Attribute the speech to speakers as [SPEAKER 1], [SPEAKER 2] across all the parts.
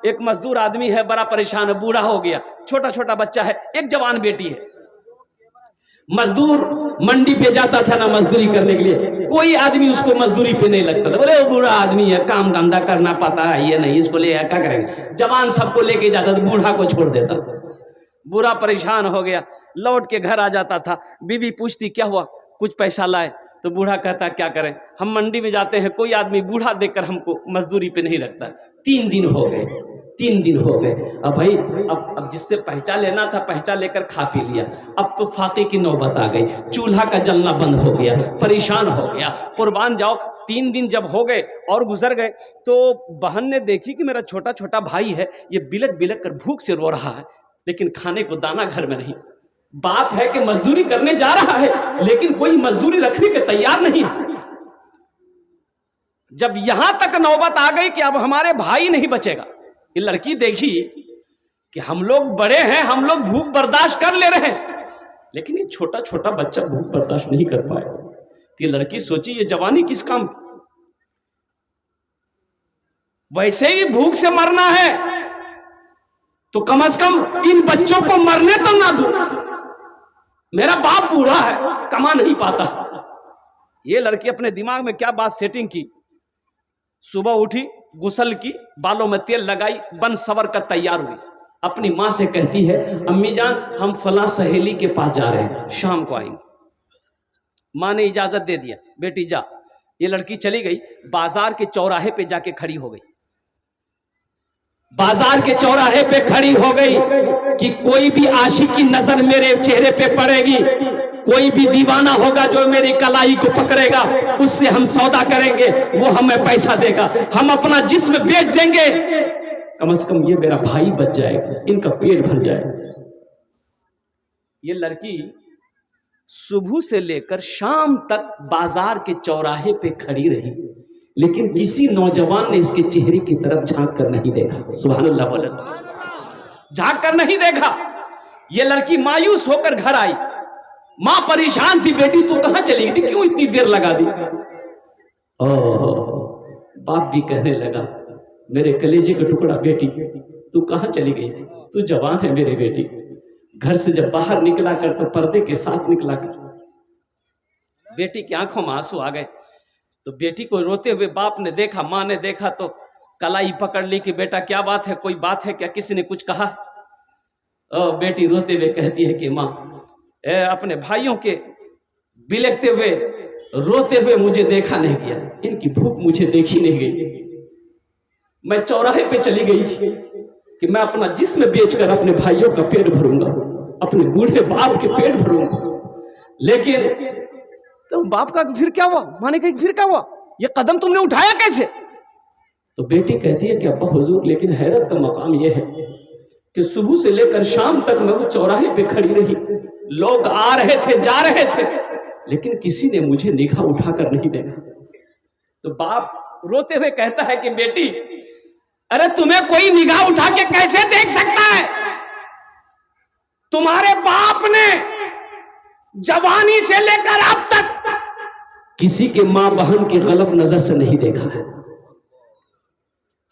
[SPEAKER 1] एक मजदूर आदमी है, बड़ा परेशान है, बूढ़ा हो गया, छोटा छोटा बच्चा है, एक जवान बेटी है। मजदूर मंडी पे जाता था ना मजदूरी करने के लिए, कोई आदमी उसको मजदूरी पे नहीं लगता था, बोले वो बूढ़ा आदमी है, काम धंधा करना पता है ये नहीं, इसको ले क्या करेंगे। जवान सबको लेके जाता था, बूढ़ा को छोड़ देता था। बूढ़ा परेशान हो गया, लौट के घर आ जाता था। बीवी पूछती क्या हुआ, कुछ पैसा लाए? तो बूढ़ा कहता क्या करें, हम मंडी में जाते हैं, कोई आदमी बूढ़ा देखकर हमको मजदूरी पे नहीं रखता। 3 दिन हो गए, 3 दिन हो गए। अब भाई अब जिससे पहचान लेना था पहचान लेकर खा पी लिया, अब तो फाके की नौबत आ गई, चूल्हा का जलना बंद हो गया, परेशान हो गया। कुर्बान जाओ, 3 दिन जब हो गए और गुजर गए तो बहन ने देखी कि मेरा छोटा छोटा भाई है, ये बिलक बिलक कर भूख से रो रहा है, लेकिन खाने को दाना घर में नहीं। बाप है कि मजदूरी करने जा रहा है, लेकिन कोई मजदूरी रखने के तैयार नहीं। जब यहां तक नौबत आ गई कि अब हमारे भाई नहीं बचेगा, ये लड़की देखी कि हम लोग बड़े हैं, हम लोग भूख बर्दाश्त कर ले रहे हैं, लेकिन ये छोटा छोटा बच्चा भूख बर्दाश्त नहीं कर पाएगा। तो ये लड़की सोची ये जवानी किस काम, वैसे ही भूख से मरना है तो कम से कम इन बच्चों को मरने तो ना दूं। मेरा बाप बूढ़ा है, कमा नहीं पाता। ये लड़की अपने दिमाग में क्या बात सेटिंग की, सुबह उठी, गुसल की, बालों में तेल लगाई, बन सवर कर तैयार हुई, अपनी माँ से कहती है अम्मी जान हम फला सहेली के पास जा रहे हैं, शाम को आएंगे। माँ ने इजाजत दे दिया, बेटी जा। ये लड़की चली गई, बाजार के चौराहे पे जाके खड़ी हो गई। बाजार के चौराहे पे खड़ी हो गई कि कोई भी आशिक की नजर मेरे चेहरे पे पड़ेगी, कोई भी दीवाना होगा जो मेरी कलाई को पकड़ेगा, उससे हम सौदा करेंगे, वो हमें पैसा देगा, हम अपना जिस्म बेच देंगे, कम से कम ये मेरा भाई बच जाएगा, इनका पेट भर जाएगा। ये लड़की सुबह से लेकर शाम तक बाजार के चौराहे पे खड़ी रही, लेकिन किसी नौजवान ने इसके चेहरे की तरफ झांक कर नहीं देखा। सुभान अल्लाह बोले, झांक कर नहीं देखा। ये लड़की मायूस होकर घर आई, मां परेशान थी, बेटी तू कहां चली गई थी, क्यों इतनी देर लगा दी? बाप भी कहने लगा मेरे कलेजे का टुकड़ा बेटी तू कहां चली गई थी, तू जवान है मेरी बेटी, घर से जब बाहर निकला कर तो पर्दे के साथ निकला कर। बेटी की आंखों में आंसू आ गए, तो बेटी को रोते हुए बाप ने देखा, माँ ने देखा तो कलाई पकड़ ली कि बेटा क्या बात है, कोई बात है क्या, किसी ने कुछ कहा? बेटी रोते हुए कहती है कि माँ अपने भाइयों के बिलखते हुए रोते हुए मुझे देखा नहीं गया, इनकी भूख मुझे देखी नहीं गई, मैं चौराहे पे चली गई थी कि मैं अपना जिस्म बेचकर अपने भाइयों का पेट भरूंगा, अपने बूढ़े बाप के पेट भरूंगा। लेकिन तो बाप का फिर क्या हुआ, माने कहा फिर क्या हुआ, ये कदम तुमने उठाया कैसे? तो बेटी कहती है कि अब्बा हुजूर, लेकिन हैरत का मकाम यह है कि सुबह से लेकर शाम तक मैं वो चौराहे पे खड़ी रही, लोग आ रहे थे जा रहे थे, लेकिन किसी ने मुझे निगाह उठाकर नहीं देखा। तो बाप रोते हुए कहता है कि बेटी अरे तुम्हें कोई निगाह उठा के कैसे देख सकता है, तुम्हारे बाप ने जवानी से लेकर अब तक किसी के मां बहन की गलत नजर से नहीं देखा है।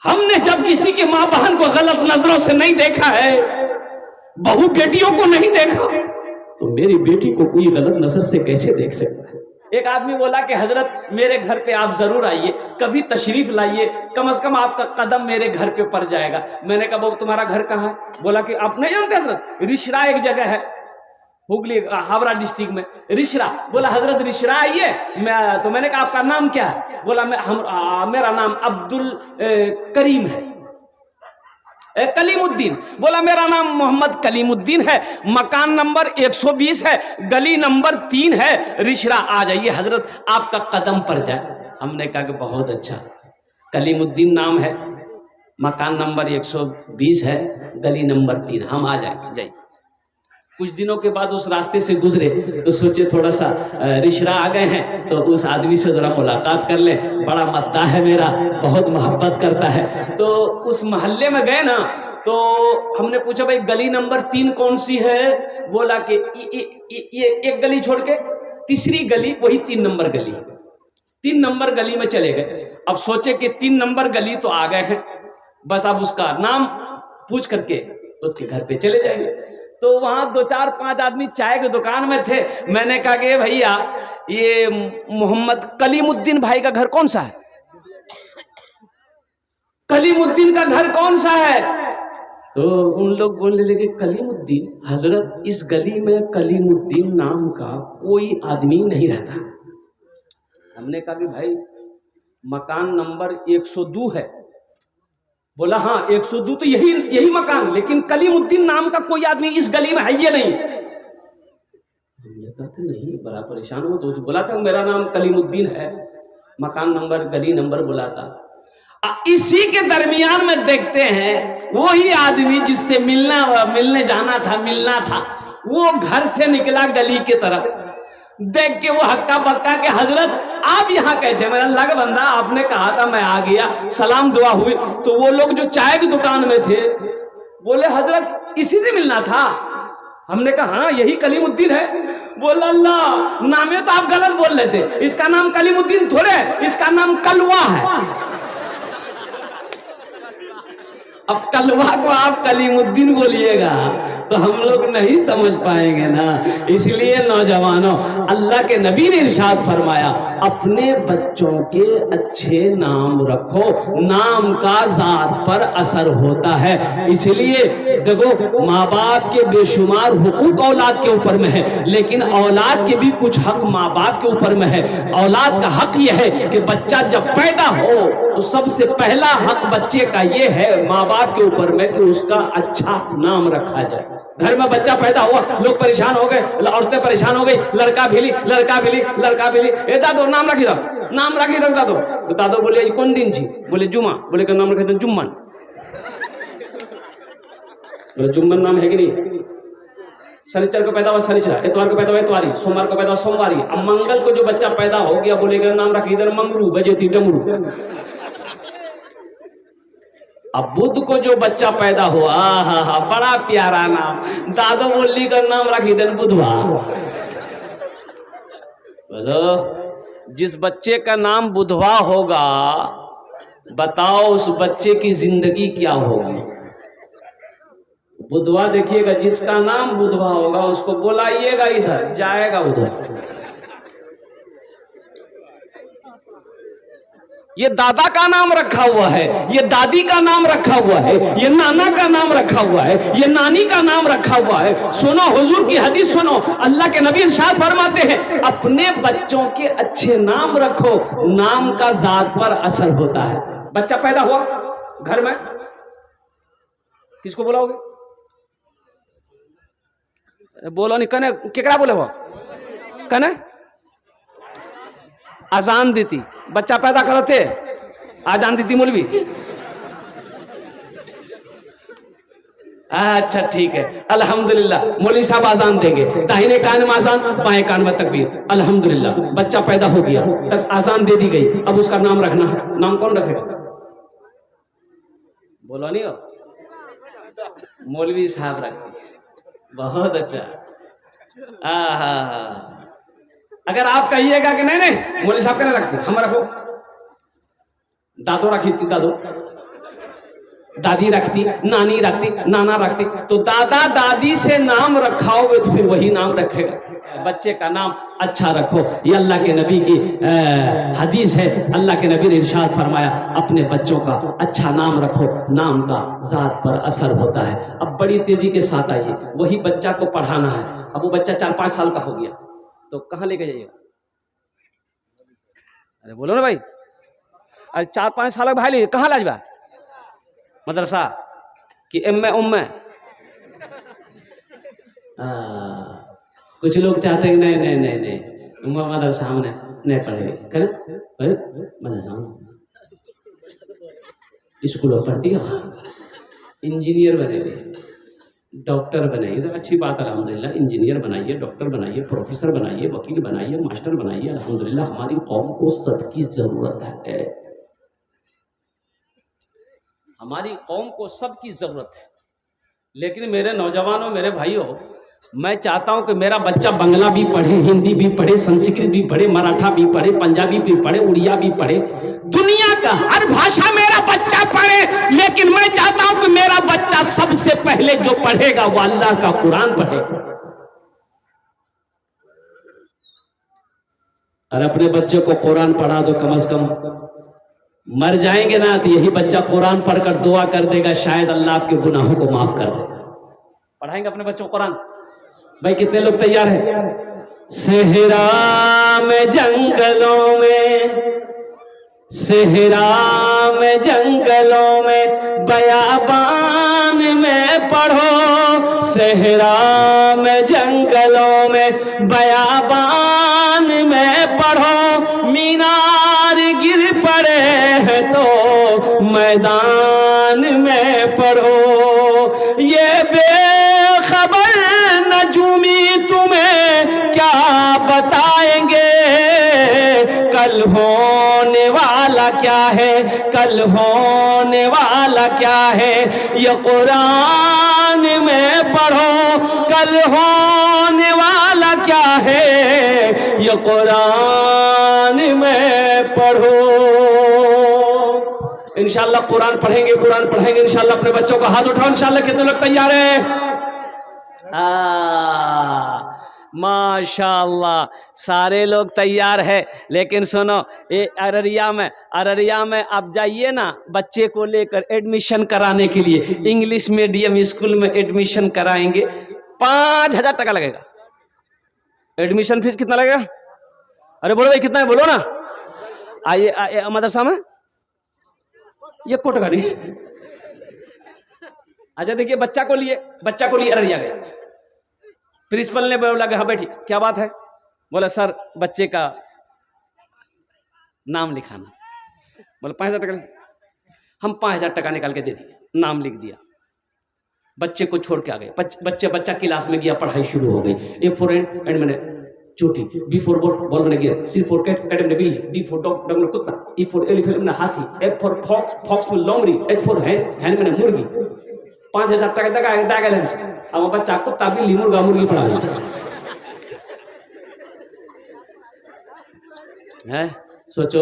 [SPEAKER 1] हमने जब किसी के मां बहन को गलत नजरों से नहीं देखा है, बहू बेटियों को नहीं देखा, तो मेरी बेटी को कोई गलत नजर से कैसे देख सकता है? एक आदमी बोला कि हजरत मेरे घर पे आप जरूर आइए, कभी तशरीफ लाइए, कम से कम आपका कदम मेरे घर पे पड़ जाएगा। मैंने कहा बाबू तुम्हारा घर कहाँ है? बोला कि आप नहीं जानते हजरत, रिश्रा एक जगह है हुगली हावड़ा डिस्ट्रिक्ट में, रिश्रा। बोला हजरत रिश्रा आइए, तो मैंने कहा आपका नाम क्या है? बोला मेरा नाम अब्दुल करीम है, कलीमुद्दीन। बोला मेरा नाम मोहम्मद कलीमुद्दीन है, मकान नंबर 120 है, गली नंबर 3 है, रिश्रा आ जाइए हजरत आपका कदम पर जाए। हमने कहा कि बहुत अच्छा, कलीमुद्दीन नाम है, मकान नंबर 120 है, गली नंबर 3, हम आ जाइए। कुछ दिनों के बाद उस रास्ते से गुजरे तो सोचे थोड़ा सा रिश्रा आ गए हैं तो उस आदमी से जरा मुलाकात कर ले, बड़ा मद्दाह है मेरा, बहुत मोहब्बत करता है। तो उस मोहल्ले में गए ना, तो हमने पूछा भाई गली नंबर 3 कौन सी है? बोला कि ये एक गली छोड़ के तीसरी गली, वही 3 नंबर गली। 3 नंबर गली में चले गए। अब सोचे कि 3 नंबर गली तो आ गए हैं, बस आप उसका नाम पूछ करके उसके घर पे चले जाएंगे। तो वहां 2-4-5 आदमी चाय की दुकान में थे। मैंने कहा कि भैया ये मोहम्मद कलीमुद्दीन भाई का घर कौन सा है? कलीमुद्दीन का घर कौन सा है? तो उन लोग बोलने लगे कलीमुद्दीन, हजरत इस गली में कलीमुद्दीन नाम का कोई आदमी नहीं रहता। हमने कहा कि भाई मकान नंबर 102 है। बोला हाँ 102 तो यही मकान, लेकिन कलीमुद्दीन नाम का कोई आदमी इस गली में है ये नहीं। हमने कहा कि नहीं, बड़ा परेशान हो। तो बोला था मेरा नाम कलीमुद्दीन है, मकान नंबर गली नंबर बोला था। इसी के दरमियान में देखते हैं वही आदमी जिससे मिलने जाना था, मिलना था, वो घर से निकला गली की तरफ। देख के वो हक्का बक्का के हजरत आप यहाँ कैसे? मेरा लग बंदा, आपने कहा था मैं आ गया, सलाम दुआ हुई। तो वो लोग जो चाय की दुकान में थे बोले हजरत इसी से मिलना था। हमने कहा हाँ यही कलीमुद्दीन है। बोला अल्लाह, नामे तो आप गलत बोल रहे थे, इसका नाम कलीमुद्दीन थोड़े, इसका नाम कलवा है। अब कलवा को आप कलीमुद्दीन बोलिएगा तो हम लोग नहीं समझ पाएंगे ना। इसलिए नौजवानों, अल्लाह के नबी ने इरशाद फरमाया अपने बच्चों के अच्छे नाम रखो, नाम का जात पर असर होता है। इसलिए देखो माँ बाप के बेशुमार हुकूक औलाद के ऊपर में है, लेकिन औलाद के भी कुछ हक माँ बाप के ऊपर में है। औलाद का हक यह है कि बच्चा जब पैदा हो तो सबसे पहला हक बच्चे का ये है माँ बाप के ऊपर में कि उसका अच्छा नाम रखा जाए। घर में बच्चा पैदा हुआ, लोग परेशान हो गए, औरतें परेशान हो गई, लड़का भिली लड़का भिली लड़का भिली, ए दादो नाम रखी दो, नाम रखी दो दादो। तो दादो बोले कौन दिन छी? बोले जुमा। बोले क्या नाम रखे थे? जुम्मन। बोले जुम्मन नाम है कि नहीं? शनिचर को पैदा हुआ शनिचर, इतवार को पैदा हुआ इतवारी, सोमवार को पैदा हुआ सोमवारी। अब मंगल को जो बच्चा पैदा हो गया बोलेगा नाम रखी इधर मंगरू बजेती डमरू। अब बुध को जो बच्चा पैदा हुआ, हा बड़ा प्यारा नाम, दादो बोली का नाम रखी देन बुधवा। बोलो जिस बच्चे का नाम बुधवा होगा, बताओ उस बच्चे की जिंदगी क्या होगी? बुधवा देखिएगा, जिसका नाम बुधवा होगा उसको बुलाइएगा इधर, जाएगा उधर। ये दादा का नाम रखा हुआ है, ये दादी का नाम रखा हुआ है, ये नाना का नाम रखा हुआ है, ये नानी का नाम रखा हुआ है। सुनो हुजूर की हदीस सुनो, अल्लाह के नबी इरशाद फरमाते हैं अपने बच्चों के अच्छे नाम रखो, नाम का जात पर असर होता है। बच्चा पैदा हुआ घर में, किसको बुलाओगे? बोलो नहीं, कने केकरा बोले वो कने अजान देती, बच्चा पैदा करते आजान देती मौलवी। अच्छा ठीक है, अल्हम्दुलिल्लाह मौलवी साहब आजान देंगे, दाहिने कान में आजान, बाएं कान में तकबीर। अल्हम्दुलिल्लाह बच्चा पैदा हो गया, तक आजान दे दी गई, अब उसका नाम रखना है। नाम कौन रखेगा? बोलो नहीं हो, मौलवी साहब रखती। बहुत अच्छा। अगर आप कहिएगा कि नहीं नहीं मौलवी साहब का नहीं रखते, हम रखो। दादो रखी थी, दादो दादी रखती, नानी रखती, नाना रखती, तो दादा दादी से नाम रखाओगे तो फिर वही नाम रखेगा। बच्चे का नाम अच्छा रखो, ये अल्लाह के नबी की हदीस है। अल्लाह के नबी ने इरशाद फरमाया अपने बच्चों का अच्छा नाम रखो, नाम का जात पर असर होता है। अब बड़ी तेजी के साथ आइए, वही बच्चा को पढ़ाना है। अब वो बच्चा 4-5 साल का हो गया तो कहाँ लेके जाइएगा? अरे बोलो ना भाई, अरे 4-5 साल का भाई ले कहाँ लाजबा? मदरसा कि एम उम्मे? कुछ लोग चाहते हैं नहीं नहीं नहीं नहीं मदरसा में नहीं पढ़ेंगे, मदरसा स्कूलों पढ़ती हो, इंजीनियर बनेंगे, डॉक्टर बनाइए तो अच्छी बात है अल्हम्दुलिल्लाह। इंजीनियर बनाइए, डॉक्टर बनाइए, प्रोफेसर बनाइए, वकील बनाइए, मास्टर बनाइए। अल्हम्दुलिल्लाह हमारी कौम को सबकी जरूरत है, हमारी कौम को सबकी जरूरत है। लेकिन मेरे नौजवानों, मेरे भाइयों, मैं चाहता हूं कि मेरा बच्चा बंगला भी पढ़े, हिंदी भी पढ़े, संस्कृत भी पढ़े, मराठा भी पढ़े, पंजाबी भी पढ़े, उड़िया भी पढ़े, दुनिया का हर भाषा मेरा बच्चा पढ़े। लेकिन मैं चाहता हूं कि मेरा बच्चा सबसे पहले जो पढ़ेगा वो अल्लाह का कुरान पढ़ेगा। और अपने बच्चे को कुरान पढ़ा दो, कम से कम मर जाएंगे ना तो यही बच्चा कुरान पढ़कर दुआ कर देगा, शायद अल्लाह आपके गुनाहों को माफ कर देगा। पढ़ाएंगे अपने बच्चों को कुरान? भाई कितने लोग तैयार हैं? सेहरा में जंगलों में, सेहरा में जंगलों में, बयाबान में पढ़ो, सेहरा में जंगलों में, बयाबान में पढ़ो, मीनार गिर पड़े हैं तो मैदान में पढ़ो। ये बेखबर नजूमी तुम्हें क्या बताएंगे, कल होने वाला क्या है, कल होने वाला क्या है, ये कुरान में पढ़ो, कल होने वाला क्या है, ये कुरान में पढ़ो। इंशाअल्लाह कुरान पढ़ेंगे, कुरान पढ़ेंगे इंशाअल्लाह अपने बच्चों को। हाथ उठाओ इंशाअल्लाह। कितने लोग तैयार हैं? माशाअल्लाह सारे लोग तैयार है। लेकिन सुनो, ये अररिया में आप जाइए ना, बच्चे को लेकर एडमिशन कराने के लिए इंग्लिश मीडियम स्कूल में एडमिशन कराएंगे, 5,000 टका लगेगा। एडमिशन फीस कितना लगेगा? अरे बोलो भाई कितना है, बोलो ना। आइए मदरसा में ये कोट का नहीं। अच्छा देखिए, बच्चा को लिए अररिया गए, प्रिंसिपल ने बोला कि हाँ बैठी, क्या बात है? बोला सर बच्चे का नाम लिखाना। बोला 5,000 टका। हम 5,000 टका निकाल के दे दिए, नाम लिख दिया, बच्चे को छोड़ के आ गए। बच्चा क्लास में गया, पढ़ाई शुरू हो गई। ए फॉर एंड मैंने चोटी, बी फॉर बॉल मैंने गया, सी फॉर कैट मैंने बिल्ली, डी फॉर डॉग मैंने कुत्ता, ई फॉर एलिफेंट मैंने हाथी, एफ फॉर फॉक्स में लोमड़ी, एच फॉर हैन मैंने मुर्गी। 5,000 टका दागा। अब बच्चा कुत्ता, बिल्ली, मुर्गी पढ़ा है। सोचो,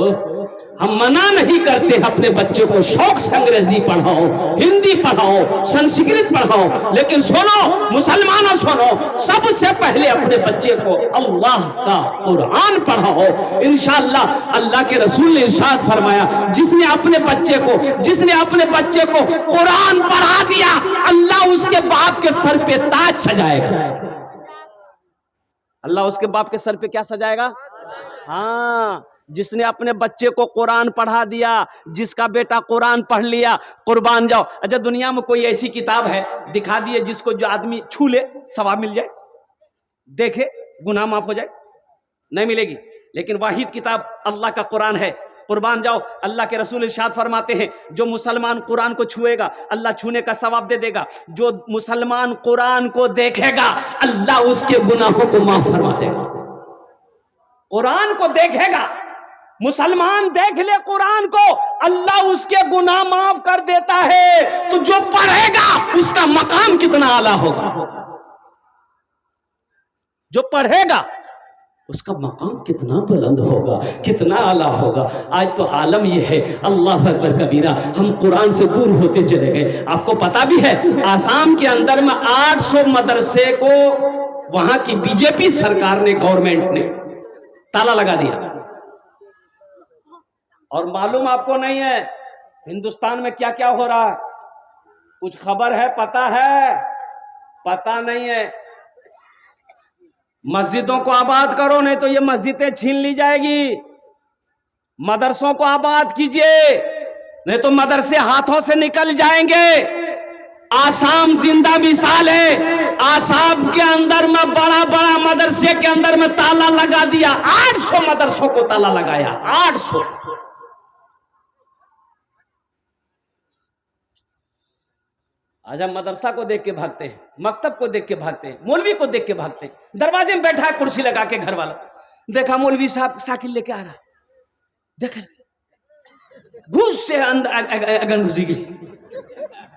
[SPEAKER 1] हम मना नहीं करते अपने बच्चे को शौक से अंग्रेजी पढ़ाओ, हिंदी पढ़ाओ, संस्कृत पढ़ाओ, लेकिन सुनो मुसलमानों, सुनो, सबसे पहले अपने बच्चे को अल्लाह का कुरान पढ़ाओ। इंशाअल्लाह अल्लाह के रसूल ने इरशाद फरमाया, जिसने अपने बच्चे को कुरान पढ़ा दिया, अल्लाह उसके बाप के सर पे ताज सजाएगा। अल्लाह उसके बाप के सर पे क्या सजाएगा? हाँ, जिसने अपने बच्चे को कुरान पढ़ा दिया, जिसका बेटा कुरान पढ़ लिया, कुर्बान जाओ। अच्छा दुनिया में कोई ऐसी किताब है, दिखा दिए, जिसको जो आदमी छू ले सवाब मिल जाए, देखे गुनाह माफ हो जाए? नहीं मिलेगी। लेकिन वाहिद किताब अल्लाह का कुरान है, कुर्बान जाओ। अल्लाह के रसूल इरशाद फरमाते हैं, जो मुसलमान कुरान को छुएगा अल्लाह छूने का सवाब दे देगा, जो मुसलमान कुरान को देखेगा अल्लाह उसके गुनाहों को माफ फरमा देगा। कुरान को देखेगा, मुसलमान देख ले कुरान को, अल्लाह उसके गुनाह माफ कर देता है। तो जो पढ़ेगा उसका मकाम कितना आला होगा, जो पढ़ेगा उसका मकाम कितना बुलंद होगा, कितना आला होगा। आज तो आलम यह है, अल्लाह अकबर कबीरा, हम कुरान से दूर होते चले गए। आपको पता भी है, आसाम के अंदर में 800 मदरसे को वहां की बीजेपी सरकार ने, गवर्नमेंट ने ताला लगा दिया। और मालूम आपको नहीं है हिंदुस्तान में क्या क्या हो रहा है? कुछ खबर है? पता है? पता नहीं है। मस्जिदों को आबाद करो, नहीं तो ये मस्जिदें छीन ली जाएगी। मदरसों को आबाद कीजिए, नहीं तो मदरसे हाथों से निकल जाएंगे। आसाम जिंदा मिसाल है। आसाम के अंदर में बड़ा बड़ा मदरसे के अंदर में ताला लगा दिया, 800 मदरसों को ताला लगाया, 800। आज हम मदरसा को देख के भागते हैं, मकतब को देख के भागते हैं, मौलवी को देख के भागते हैं। दरवाजे में बैठा है कुर्सी लगा के घर वाला, देखा मौलवी साहब साइकिल लेके आ रहा, देखा घुस से अंदर घुसी गई।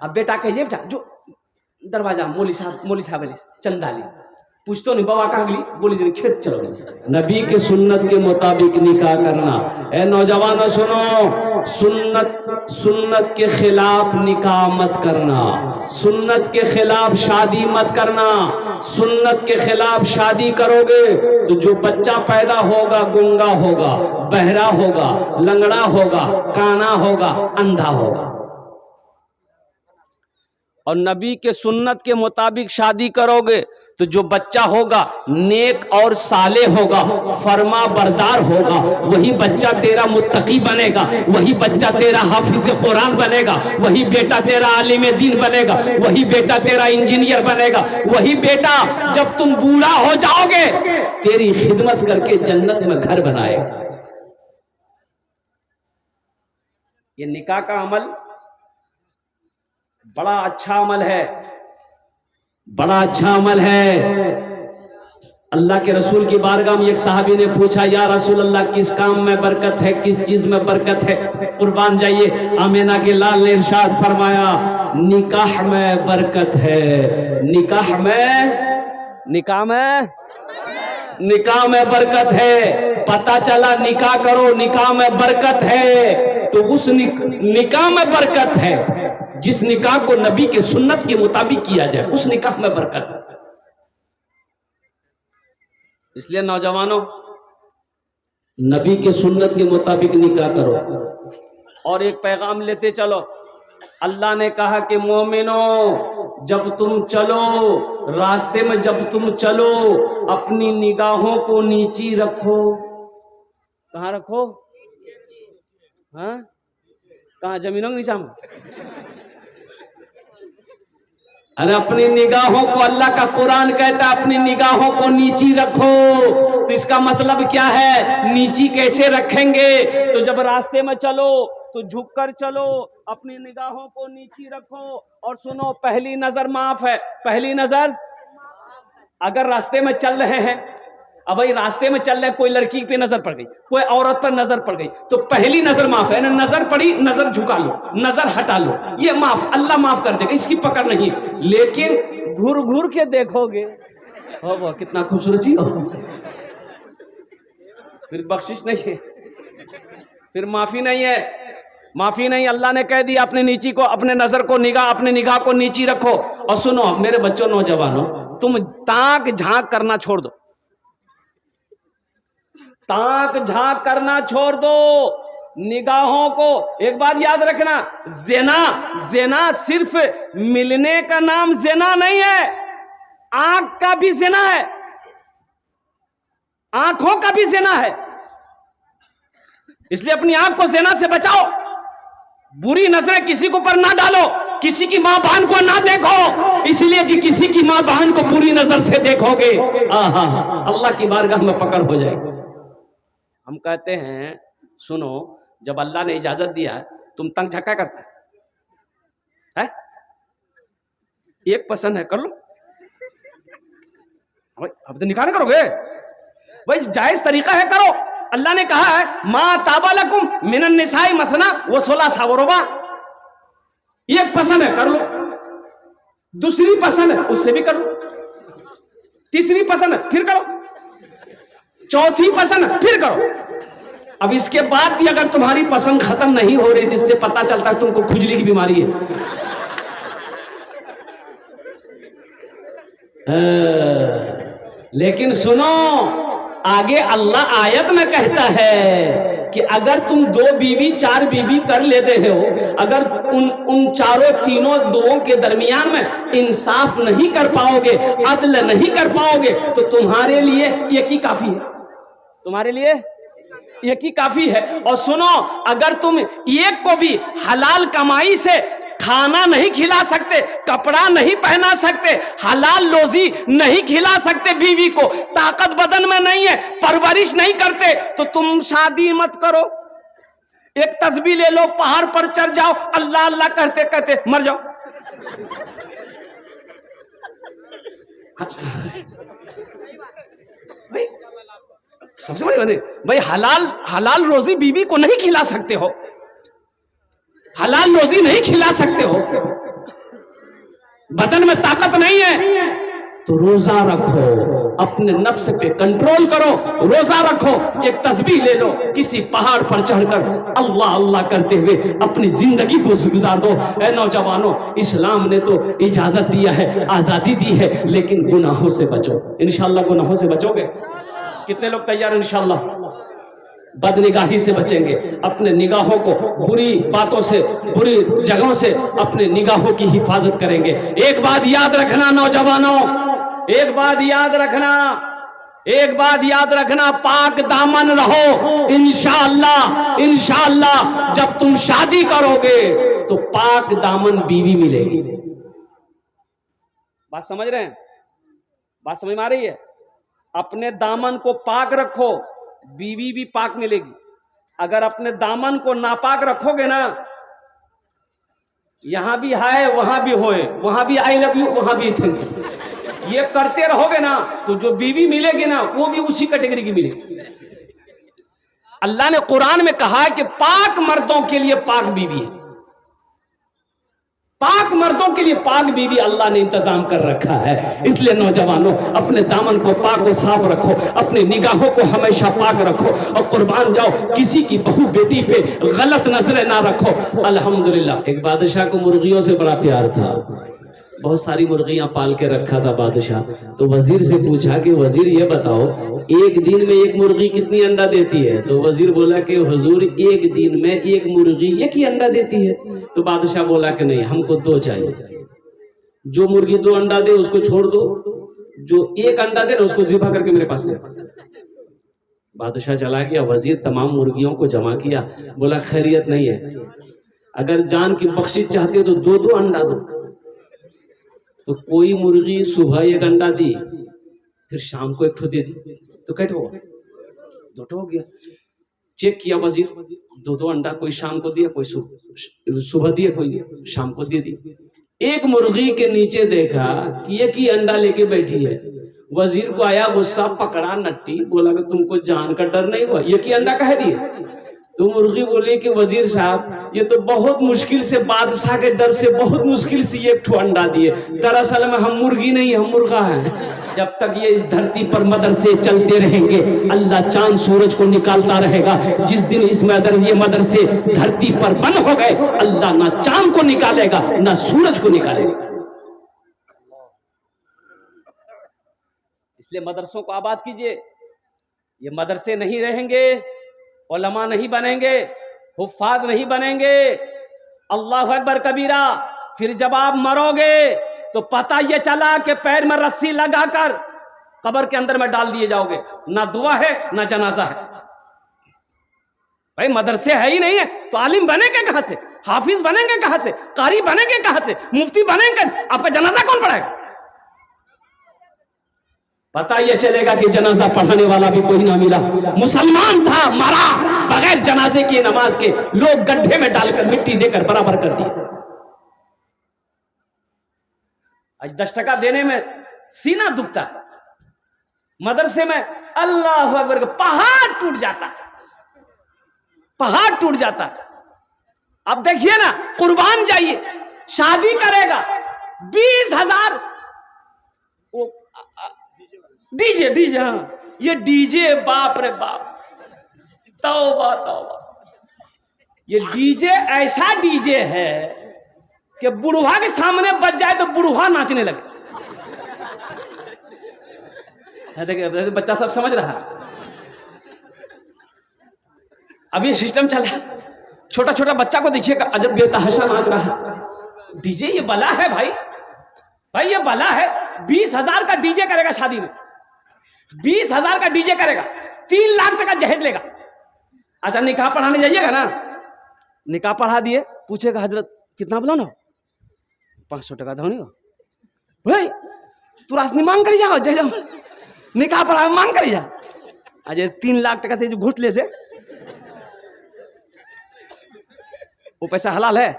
[SPEAKER 1] अब बेटा कहिए, बेटा जो दरवाजा मौली साहब चंदा ली, पूछतो नहीं बाबा कहाँ गई, बोली जी खेत चलो गई। नबी के सुन्नत के मुताबिक निकाह करना। ए नौजवानों सुनो, सुन्नत के खिलाफ निकाह मत करना, सुन्नत के खिलाफ शादी मत करना। सुन्नत के खिलाफ शादी करोगे तो जो बच्चा पैदा होगा गूंगा होगा, बहरा होगा, लंगड़ा होगा, काना होगा, अंधा होगा। और नबी के सुन्नत के मुताबिक शादी करोगे तो जो बच्चा होगा नेक और साले होगा, फरमा बरदार होगा, वही बच्चा तेरा मुत्तकी बनेगा, वही बच्चा तेरा हाफिज कुरान बनेगा, वही बेटा तेरा आलिम दीन बनेगा, वही बेटा तेरा इंजीनियर बनेगा, वही बेटा जब तुम बूढ़ा हो जाओगे तेरी खिदमत करके जन्नत में घर बनाएगा। ये निकाह का अमल बड़ा अच्छा अमल है, बड़ा अच्छा अमल है। अल्लाह के रसूल की बारगाह में एक साहबी ने पूछा, या रसूल अल्लाह किस काम में बरकत है, किस चीज में बरकत है? कुर्बान जाइए, आमिना के लाल ने इरशाद फरमाया, निकाह में बरकत है, निकाह में बरकत है। पता चला निकाह करो, निकाह में बरकत है, तो उस निकाह में बरकत है जिस निकाह को नबी के सुन्नत के मुताबिक किया जाए, उस निकाह में बरकत है। इसलिए नौजवानों, नबी के सुन्नत के मुताबिक निकाह करो। और एक पैगाम लेते चलो, अल्लाह ने कहा कि मोमिनो जब तुम चलो रास्ते में, जब तुम चलो अपनी निगाहों को नीची रखो। कहाँ रखो? हाँ, कहाँ? जमीनों के नीचा में? अरे अपनी निगाहों को, अल्लाह का कुरान कहता है अपनी निगाहों को नीची रखो। तो इसका मतलब क्या है? नीची कैसे रखेंगे? तो जब रास्ते में चलो तो झुककर चलो, अपनी निगाहों को नीची रखो। और सुनो, पहली नजर माफ है, पहली नजर। अगर रास्ते में चल रहे हैं, अब भाई रास्ते में चल रहे, कोई लड़की पे नजर पड़ गई, कोई औरत पर नजर पड़ गई, तो पहली नजर माफ है ना। नजर पड़ी, नजर झुका लो, नजर हटा लो, ये माफ, अल्लाह माफ कर देगा, इसकी पकड़ नहीं। लेकिन घूर घूर के देखोगे, हो वो कितना खूबसूरत चीज हो, फिर बख्शिश नहीं है, फिर माफी नहीं है, माफी नहीं। अल्लाह ने कह दिया अपने नीची को, अपने नजर को, अपने निगाह को नीची रखो। और सुनो मेरे बच्चों, नौजवानों, तुम ताक झांक करना छोड़ दो, ताक झांक करना छोड़ दो, निगाहों को। एक बात याद रखना, ज़िना सिर्फ मिलने का नाम ज़िना नहीं है, आंख का भी ज़िना है, आंखों का भी ज़िना है। इसलिए अपनी आंख को ज़िना से बचाओ, बुरी नजरें किसी को पर ना डालो, किसी की मां बहन को ना देखो, इसलिए कि किसी की मां बहन को बुरी नजर से देखोगे, अल्लाह की बारगाह में पकड़ हो जाएगी। हम कहते हैं, सुनो, जब अल्लाह ने इजाजत दिया, तुम तंग झक्का करता है? एक पसंद है कर लो भाई, अब तो निकाह करोगे भाई, जायज तरीका है करो। अल्लाह ने कहा है, मा ताबा लकुम मिनन निसाई मसना व सुलासा व रुबा। एक पसंद है कर लो, दूसरी पसंद है उससे भी कर लो, तीसरी पसंद है फिर करो, चौथी पसंद फिर करो। अब इसके बाद भी अगर तुम्हारी पसंद खत्म नहीं हो रही, जिससे पता चलता है तुमको खुजली की बीमारी है। लेकिन सुनो, आगे अल्लाह आयत में कहता है कि अगर तुम 2 बीवी 4 बीवी कर लेते हो, अगर उन चारों तीनों दुओं के दरमियान में इंसाफ नहीं कर पाओगे, अदल नहीं कर पाओगे, तो तुम्हारे लिए एक ही काफी है, तुम्हारे लिए एक ही काफी है। और सुनो, अगर तुम एक को भी हलाल कमाई से खाना नहीं खिला सकते, कपड़ा नहीं पहना सकते, हलाल रोजी नहीं खिला सकते बीवी को, ताकत बदन में नहीं है, परवरिश नहीं करते, तो तुम शादी मत करो। एक तस्बीह ले लो, पहाड़ पर चढ़ जाओ, अल्लाह अल्लाह करते करते मर जाओ। भाई सबसे बड़ी बात है भाई, हलाल रोजी बीवी को नहीं खिला सकते हो, हलाल रोजी नहीं खिला सकते हो, बदन में ताकत नहीं है, तो रोजा रखो, अपने नफ्स पे कंट्रोल करो, रोजा रखो, एक तस्बीह ले लो, किसी पहाड़ पर चढ़कर अल्लाह अल्लाह करते हुए अपनी जिंदगी को गुजार दो। ऐ नौजवानों, इस्लाम ने तो इजाजत दिया है, आजादी दी है, लेकिन गुनाहों से बचो। इंशाअल्लाह गुनाहों से बचोगे? कितने लोग तैयार? इंशाअल्लाह बदनिगाही से बचेंगे, अपने निगाहों को बुरी बातों से, बुरी जगहों से अपने निगाहों की हिफाजत करेंगे। एक बात याद रखना नौजवानों, एक बात याद रखना, एक बात याद रखना, पाक दामन रहो। इंशाअल्लाह, इंशाअल्लाह जब तुम शादी करोगे तो पाक दामन बीवी मिलेगी। बात समझ रहे हैं? बात समझ में आ रही है? अपने दामन को पाक रखो, बीवी भी पाक मिलेगी। अगर अपने दामन को नापाक रखोगे ना, यहां भी हाय वहां भी होए, वहां भी आई लव यू वहां भी थैंक यू, ये करते रहोगे ना तो जो बीवी मिलेगी ना वो भी उसी कैटेगरी की मिलेगी। अल्लाह ने कुरान में कहा है कि पाक मर्दों के लिए पाक बीवी है, पाक मर्दों के लिए पाक बीवी अल्लाह ने इंतजाम कर रखा है। इसलिए नौजवानों, अपने दामन को पाक और साफ रखो, अपनी निगाहों को हमेशा पाक रखो और कुर्बान जाओ, किसी की बहू बेटी पे गलत नजरें ना रखो। अल्हम्दुलिल्लाह, एक बादशाह को मुर्गियों से बड़ा प्यार था, बहुत सारी मुर्गियां पाल के रखा था बादशाह। तो वजीर से पूछा कि वजीर ये बताओ, एक दिन में एक मुर्गी कितनी अंडा देती है? तो वजीर बोला कि हुजूर एक दिन में एक मुर्गी एक ही अंडा देती है। तो बादशाह बोला कि नहीं, हमको दो चाहिए, जो मुर्गी 2 अंडा दे उसको छोड़ दो, जो 1 अंडा दे ना उसको ज़िबा करके मेरे पास ले। बादशाह चला गया, वजीर तमाम मुर्गियों को जमा किया, बोला खैरियत नहीं है, अगर जान की बख्शिश चाहते हो तो 2-2 अंडा दो। तो कोई मुर्गी सुबह 1 अंडा दी, फिर शाम को 1 ठो दे दी, तो कैसे हुआ? 2 ठो हो गया। चेक किया वजीर, 2-2 अंडा, कोई शाम को दिया, कोई सुबह दिया, कोई शाम को दे दी। एक मुर्गी के नीचे देखा कि एक ही अंडा लेके बैठी है। वजीर को आया गुस्सा, पकड़ा नट्टी, बोला कि तुमको जान का डर नहीं हुआ, एक ही अंडा कह दिए? तो मुर्गी बोली कि वजीर साहब, ये तो बहुत मुश्किल से, बादशाह के डर से बहुत मुश्किल से 1 ठो अंडा दिए, दरअसल में हम मुर्गी नहीं, हम मुर्गा हैं। जब तक ये इस धरती पर मदरसे चलते रहेंगे, अल्लाह चांद सूरज को निकालता रहेगा। जिस दिन इस ये मदरसे धरती पर बंद हो गए, अल्लाह ना चांद को निकालेगा ना सूरज को निकालेगा। इसलिए मदरसों को आबाद कीजिए। ये मदरसे नहीं रहेंगे, उलमा नहीं बनेंगे, हुफ्फाज नहीं बनेंगे, अल्लाह अकबर कबीरा, फिर जब आप मरोगे तो पता ये चला कि पैर में रस्सी लगाकर कब्र के अंदर में डाल दिए जाओगे, ना दुआ है ना जनाजा है। भाई मदरसे है ही नहीं है तो आलिम बनेंगे कहां से, हाफिज बनेंगे कहां से, कारी बनेंगे कहां से, मुफ्ती बनेंगे? आपका जनाजा कौन पढ़ाएगा? पता ये चलेगा कि जनाजा पढ़ाने वाला भी कोई ना मिला। मुसलमान था, मरा बगैर जनाजे की नमाज के, लोग गड्ढे में डालकर मिट्टी देकर बराबर कर दिया। आज 10 टका देने में सीना दुखता है। मदरसे में अल्लाह अकबर, पहाड़ टूट जाता है, पहाड़ टूट जाता है। अब देखिए ना, कुर्बान जाइए, शादी करेगा 20,000, वो डीजे डीजे, हाँ ये डीजे, बाप रे बाप, तौबा तौबा। ये डीजे ऐसा डीजे है कि बुढ़वा के सामने बज जाए तो बुढ़वा नाचने लगे। देखिए बच्चा सब समझ रहा है। अब ये सिस्टम चला, छोटा छोटा बच्चा को देखिएगा, अजब बेतहाशा नाच रहा है। डीजे ये बला है भाई, भाई ये बला है। 20,000 का डीजे करेगा शादी में, 20,000 का डीजे करेगा, 3 लाख तक का जहेज लेगा। अच्छा निकाह पढ़ाने जाइएगा ना, निकाह पढ़ा दिए, पूछेगा हजरत कितना बोला ना, 500 टका धोनी हो भाई, तू राशनी मांग कर जाओ, जय जाओ निकाह पढ़ा मांग कर जा। अजय 3 लाख टका थे जो घुटले से, वो पैसा हलाल है?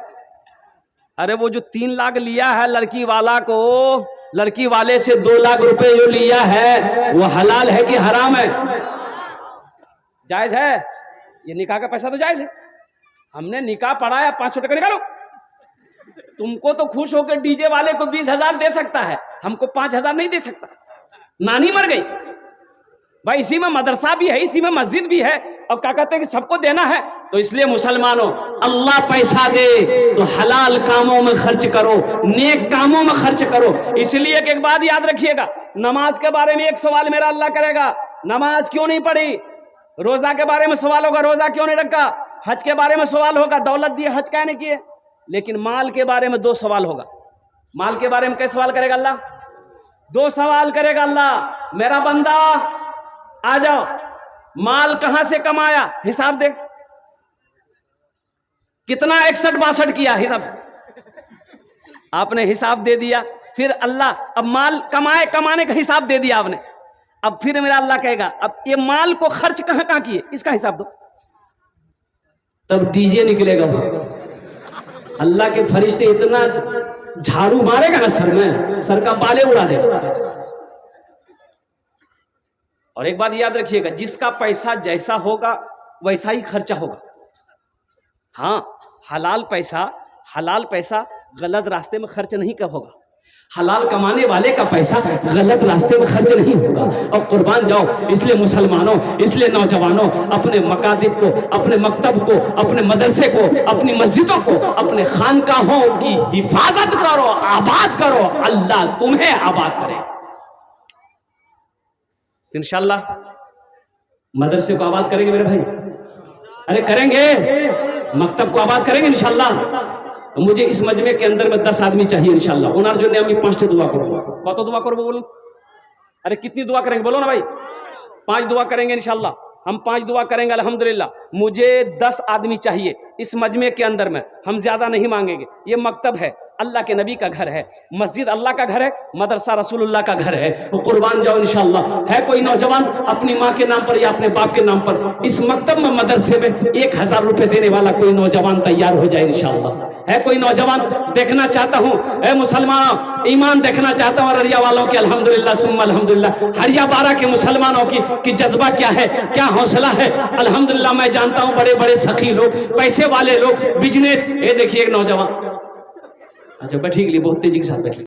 [SPEAKER 1] अरे वो जो 3 लाख लिया है लड़की वाला को, लड़की वाले से 2 लाख रुपए जो लिया है वो हलाल है कि हराम है? जायज है। ये निकाह का पैसा तो जायज है। हमने निकाह पढ़ाया, 500 टका निकालो। तुमको तो खुश होकर डीजे वाले को 20,000 दे सकता है, हमको 5,000 नहीं दे सकता। नानी मर गई भाई, इसी में मदरसा भी है, इसी में मस्जिद भी है, अब क्या कहते हैं कि सबको देना है। तो इसलिए मुसलमानों, अल्लाह पैसा दे तो हलाल कामों में खर्च करो, नेक कामों में खर्च करो। इसलिए एक बात याद रखिएगा, नमाज के बारे में एक सवाल मेरा अल्लाह करेगा, नमाज क्यों नहीं पढ़ी। रोजा के बारे में सवाल होगा, रोजा क्यों नहीं रखा। हज के बारे में सवाल होगा, दौलत दिए हज क्या नहीं किए। लेकिन माल के बारे में 2 सवाल होगा। माल के बारे में कैसे सवाल करेगा अल्लाह? 2 सवाल करेगा अल्लाह। मेरा बंदा आ जाओ, माल कहां से कमाया, हिसाब दे। कितना 61-62 किया, हिसाब। आपने हिसाब दे दिया, फिर अल्लाह अब माल कमाने का हिसाब दे दिया आपने। अब फिर मेरा अल्लाह कहेगा, अब ये माल को खर्च कहां किए, इसका हिसाब दो। तब डीजे निकलेगा। अल्लाह के फरिश्ते इतना झाड़ू मारेगा ना सर में, सर का बाले उड़ा देगा। और एक बात याद रखिएगा, जिसका पैसा जैसा होगा वैसा ही खर्चा होगा। हाँ, हलाल पैसा गलत रास्ते में खर्च नहीं कर होगा। हलाल कमाने वाले का पैसा गलत रास्ते में खर्च नहीं होगा। और कुर्बान जाओ, इसलिए मुसलमानों, इसलिए नौजवानों, अपने मकातिब को, अपने मकतब को, अपने मदरसे को, अपनी मस्जिदों को, अपने खानकाहों की हिफाजत करो, आबाद करो। अल्लाह तुम्हें आबाद करे। इंशाअल्लाह मदरसे को आबाद करेंगे मेरे भाई, अरे करेंगे, मकतब को आबाद करेंगे इंशाअल्लाह। मुझे इस मजमे के अंदर में 10 आदमी चाहिए इंशाअल्लाह। उनार जो ने हम 5 दुआ करो। कत दुआ करो बोलो? अरे कितनी दुआ करेंगे बोलो ना भाई? 5 दुआ करेंगे इंशाअल्लाह। हम 5 दुआ करेंगे अल्हम्दुलिल्लाह। मुझे 10 आदमी चाहिए इस मजमे के अंदर में, हम ज्यादा नहीं मांगेंगे। ये मकतब है, अल्लाह के नबी का घर है, मस्जिद अल्लाह का घर है, मदरसा रसूलुल्लाह का घर है। वो कुर्बान जाओ इंशाअल्लाह। है कोई नौजवान अपनी माँ के नाम पर या अपने बाप के नाम पर इस मकतब में, मदरसे में 1000 रुपए देने वाला कोई नौजवान तैयार हो जाए इंशाअल्लाह। है कोई नौजवान? देखना चाहता हूँ, है मुसलमानों, ईमान देखना चाहता हूँ अररिया वालों के। अल्हम्दुलिल्लाह सुम्मा अल्हम्दुलिल्लाह। हरिया 12 के मुसलमानों की जज्बा क्या है, क्या हौसला है। अल्हम्दुलिल्लाह मैं जानता हूँ बड़े बड़े सखी लोग, पैसे वाले लोग, बिजनेस। ये देखिए एक नौजवान, अच्छा बैठी के लिए बहुत तेजी के साथ बैठी।